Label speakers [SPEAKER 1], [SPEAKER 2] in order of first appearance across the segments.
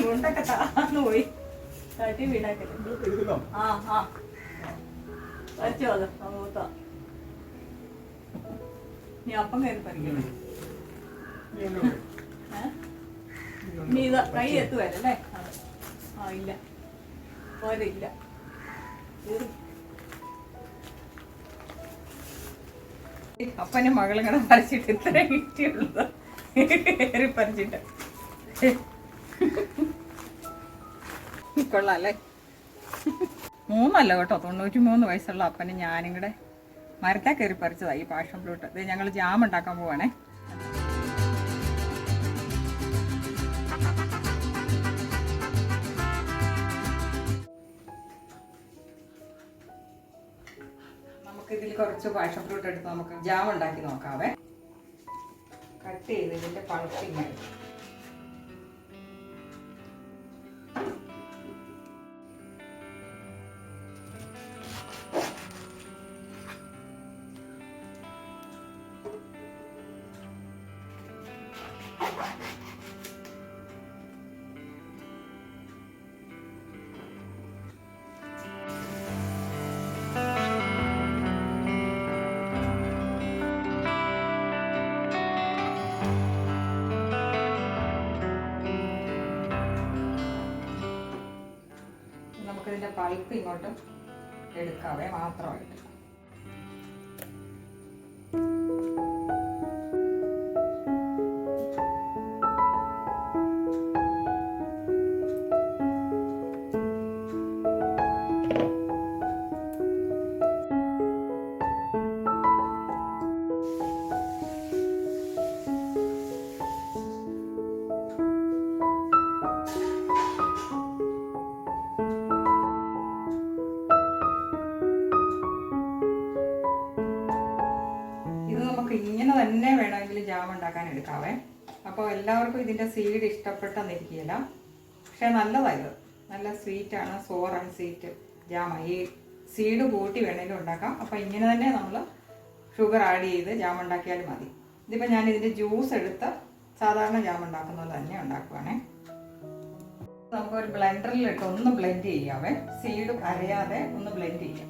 [SPEAKER 1] മുണ്ടൊക്കെ താന്നു പോയി തട്ടി വീടാക്കല്ലേ. വരച്ചോ അത് മൂത്ത നീ അപ്പം കയറി പറിക്കണം. നീ ഇത് കൈ എത്തുവല്ലേ? ഇല്ല പോരെ ഇല്ല. അപ്പനും മകളും കൂടെ പറിച്ചിട്ട് ഇത്ര കിട്ടിയുള്ളത് കയറി പറിച്ചിട്ട് കൊള്ളാല്ലേ. 3 അല്ല കേട്ടോ, 93 വയസ്സുള്ള അപ്പനും ഞാനും കൂടെ മരത്താ കയറി പറിച്ചതായി ഈ പാഷൻ ഫ്രൂട്ട്. ഇത് ഞങ്ങൾ ജാം ഉണ്ടാക്കാൻ പോവാണേ. നമുക്കിതിൽ കുറച്ച് പാഷൻ ഫ്രൂട്ട് എടുത്ത് നമുക്ക് ജാം ഉണ്ടാക്കി നോക്കാവേ. കട്ട് ചെയ്ത് ഇതിൻ്റെ പൾപ്പിങ് നമുക്കിതിൻ്റെ പൾപ്പ് ഇങ്ങോട്ടും എടുക്കാവേ മാത്രമായിട്ട്. ഇങ്ങനെ തന്നെ വേണമെങ്കിൽ ജാം ഉണ്ടാക്കാൻ എടുക്കാവേ. അപ്പോൾ എല്ലാവർക്കും ഇതിൻ്റെ സീഡ് ഇഷ്ടപ്പെട്ടെന്നിരിക്കില്ല, പക്ഷെ നല്ലതായത് നല്ല സ്വീറ്റാണ്. സോർ ആൻഡ് സ്വീറ്റ് ജാം. ഈ സീഡ് കൂട്ടി വേണമെങ്കിലും ഉണ്ടാക്കാം. അപ്പോൾ ഇങ്ങനെ തന്നെ നമ്മൾ ഷുഗർ ആഡ് ചെയ്ത് ജാം ഉണ്ടാക്കിയാലും മതി. ഇതിപ്പോൾ ഞാൻ ഇതിൻ്റെ ജ്യൂസ് എടുത്ത് സാധാരണ ജാം ഉണ്ടാക്കുന്നത് തന്നെ ഉണ്ടാക്കുവാണേ. നമുക്കൊരു ബ്ലെൻഡറിലിട്ട് ഒന്ന് ബ്ലെൻഡ് ചെയ്യാവേ. സീഡ് അരയാതെ ഒന്ന് ബ്ലെൻഡ് ചെയ്യാം.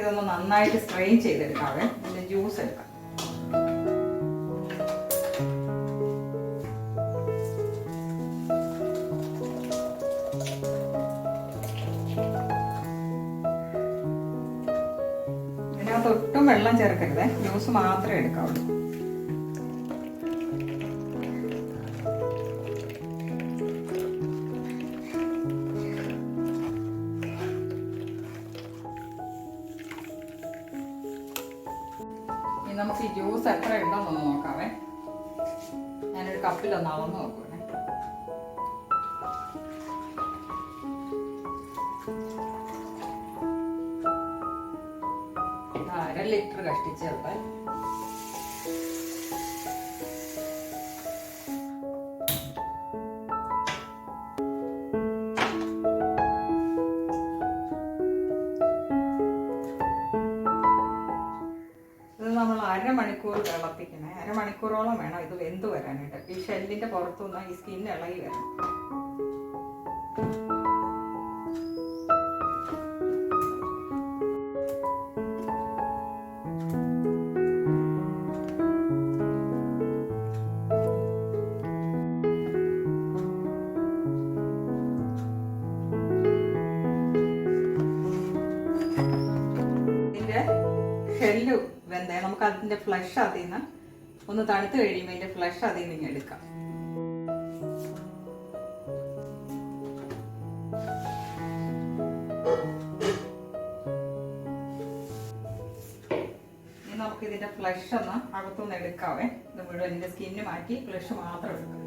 [SPEAKER 1] ഇതൊന്ന് നന്നായിട്ട് സ്ട്രെയിൻ ചെയ്തെടുക്കാവേ. ഇതിൻ്റെ ജ്യൂസ് എടുക്കാം. ഇതിനകത്ത് ഒട്ടും വെള്ളം ചേർക്കരുത്, ജ്യൂസ് മാത്രമേ എടുക്കാവുള്ളൂ. നമുക്ക് ഈ ജ്യൂസ് എത്ര ഉണ്ടോന്നൊന്ന് നോക്കാവേ. ഞാനൊരു കപ്പിലൊന്ന് അളന്ന് നോക്കുവേ. അര ലിറ്റർ കഷ്ടിച്ചേർത്താൽ നമ്മൾ അരമണിക്കൂർ തിളപ്പിക്കണേ. അരമണിക്കൂറോളം വേണം ഇത് വെന്ത് വരാനായിട്ട്. ഈ ഷെല്ലിൻ്റെ പുറത്തുനിന്ന് ഈ സ്കിൻ ഇളകി വരണം. ഇതിൻ്റെ വെന്തേ. നമുക്ക് അതിൻ്റെ ഫ്ലഷ് അതിൽ നിന്ന് ഒന്ന് തണുത്ത് കഴിയുമ്പോൾ അതിൻ്റെ ഫ്ലഷ് അതിൽ നിന്ന് എടുക്കാം. ഇനി നമുക്ക് ഇതിൻ്റെ ഫ്ലഷ് ഒന്ന് അകത്തുനിന്ന് എടുക്കാവേ. ഇത് മുഴുവൻ ഇതിൻ്റെ സ്കിന്ന് മാറ്റി ഫ്ലഷ് മാത്രം എടുക്കാം.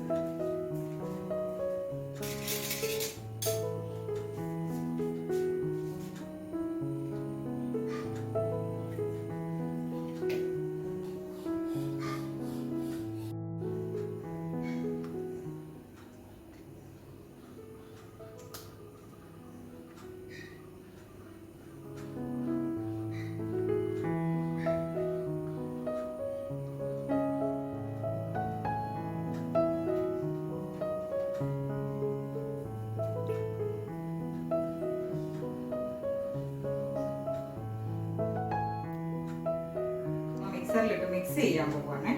[SPEAKER 1] മിക്സറിലിട്ട് മിക്സ് ചെയ്യാൻ പോവാണേ.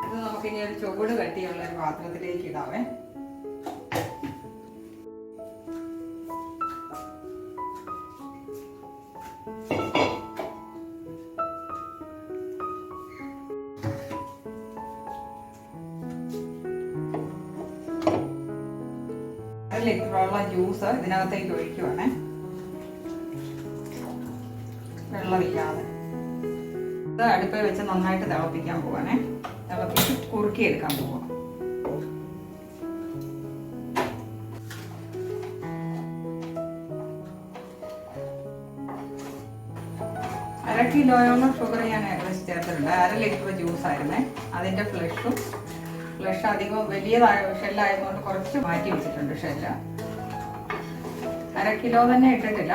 [SPEAKER 1] ഇത് നമുക്കിനി ഒരു ചുവട് കട്ടിയുള്ള ഒരു പാത്രത്തിലേക്ക് ഇടാവേ. ലിറ്ററുള്ള ജ്യൂസ് ഇതിനകത്തേക്ക് ഒഴിക്കുവാണേ, വെള്ളമില്ലാതെ. ഇത് അടുപ്പിൽ വെച്ച് നന്നായിട്ട് തിളപ്പിക്കാൻ പോവാണേ. തിളപ്പിച്ച് കുറുക്കിയെടുക്കാൻ പോവാം. അര കിലോയോളം ഷുഗർ ഞാൻ ഏകദേശം ചേർത്തിട്ടുണ്ട്. 1/2 ലിറ്റർ ജ്യൂസ് ആയിരുന്നേ. അതിൻ്റെ ഫ്ലഷ് അധികം വലിയതായ ഷെല്ലായതുകൊണ്ട് കുറച്ച് മാറ്റി വെച്ചിട്ടുണ്ട്. ഷെല്ല് 1/2 കിലോ തന്നെ ഇട്ടിട്ടില്ല.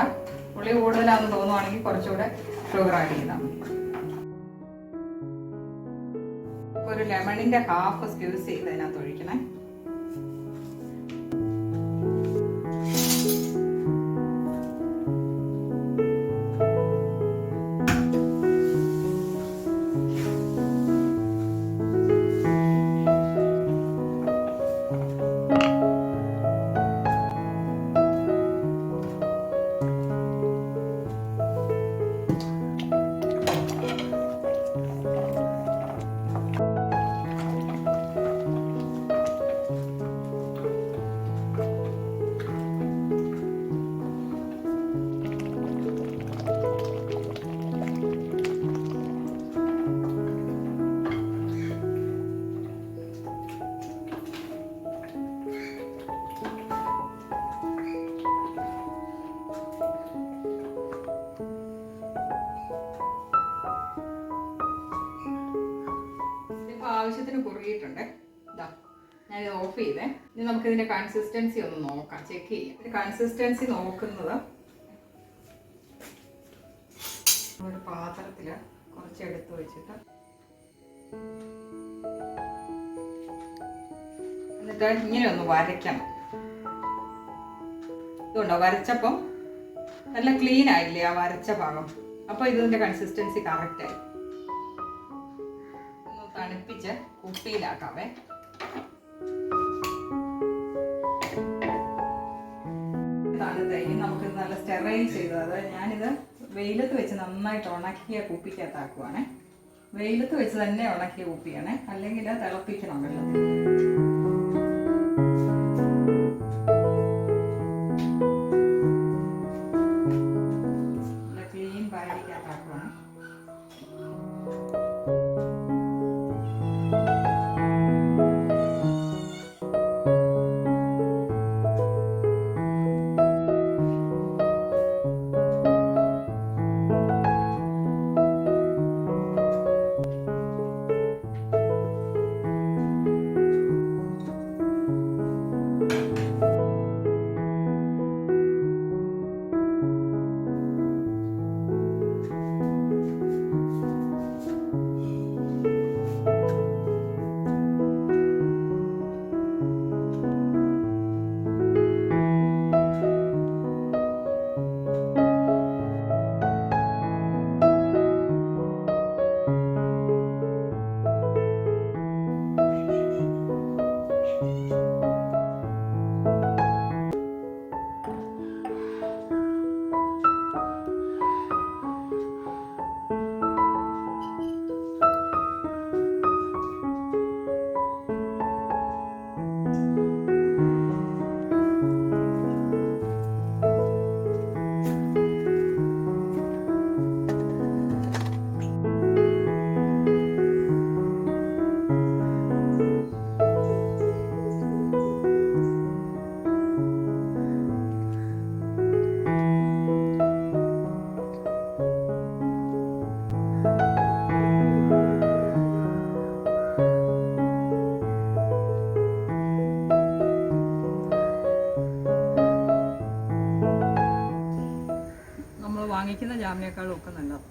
[SPEAKER 1] പുളി കൂടുതലാണെന്ന് തോന്നുവാണെങ്കിൽ കുറച്ചുകൂടെ ഷുഗർ ആഡ് ചെയ്താൽ മതി. ഒരു ലെമണിന്റെ ഹാഫ് സ്ക്യൂസ് ചെയ്ത് അതിനകത്ത് ഒഴിക്കണേ. ആവശ്യത്തിന് കുറുകിയിട്ടുണ്ട്. ഇതാ ഞാനിത് ഓഫ് ചെയ്തേ. ഇനി നമുക്കിതിൻ്റെ കൺസിസ്റ്റൻസി ഒന്ന് നോക്കാം, ചെക്ക് ചെയ്യാം. ഇതിൻ്റെ കൺസിസ്റ്റൻസി നോക്കുന്നത് ഒരു പാത്രത്തിൽ കുറച്ച് എടുത്ത് വെച്ചിട്ട് എന്നിട്ട് ഇങ്ങനെ ഒന്ന് വരയ്ക്കണം. ഇതുണ്ടോ, വരച്ചപ്പം നല്ല ക്ലീൻ ആയില്ലേ ആ വരച്ച ഭാഗം. അപ്പോൾ ഇതിൻ്റെ കൺസിസ്റ്റൻസി കറക്റ്റായി. തണുപ്പിച്ച് കുപ്പിയിലാക്കാവേ. തണുത്തായി നമുക്ക് നല്ല സ്റ്റെറൈൽ ചെയ്തത്. ഞാനിത് വെയിലത്ത് വെച്ച് നന്നായിട്ട് ഉണക്കിയ കുപ്പിക്കകത്താക്കുവാണേ. വെയിലത്ത് വെച്ച് തന്നെ ഉണക്കിയ കുപ്പിയാണേ, അല്ലെങ്കിൽ തിളപ്പിക്കണം വെള്ളത്തിൽ. ക്ലീൻ പാരടിക്കകത്താക്കുവാണ്. വാങ്ങിക്കുന്ന ജാമിനേക്കാളും ഒക്കെ നല്ലത്.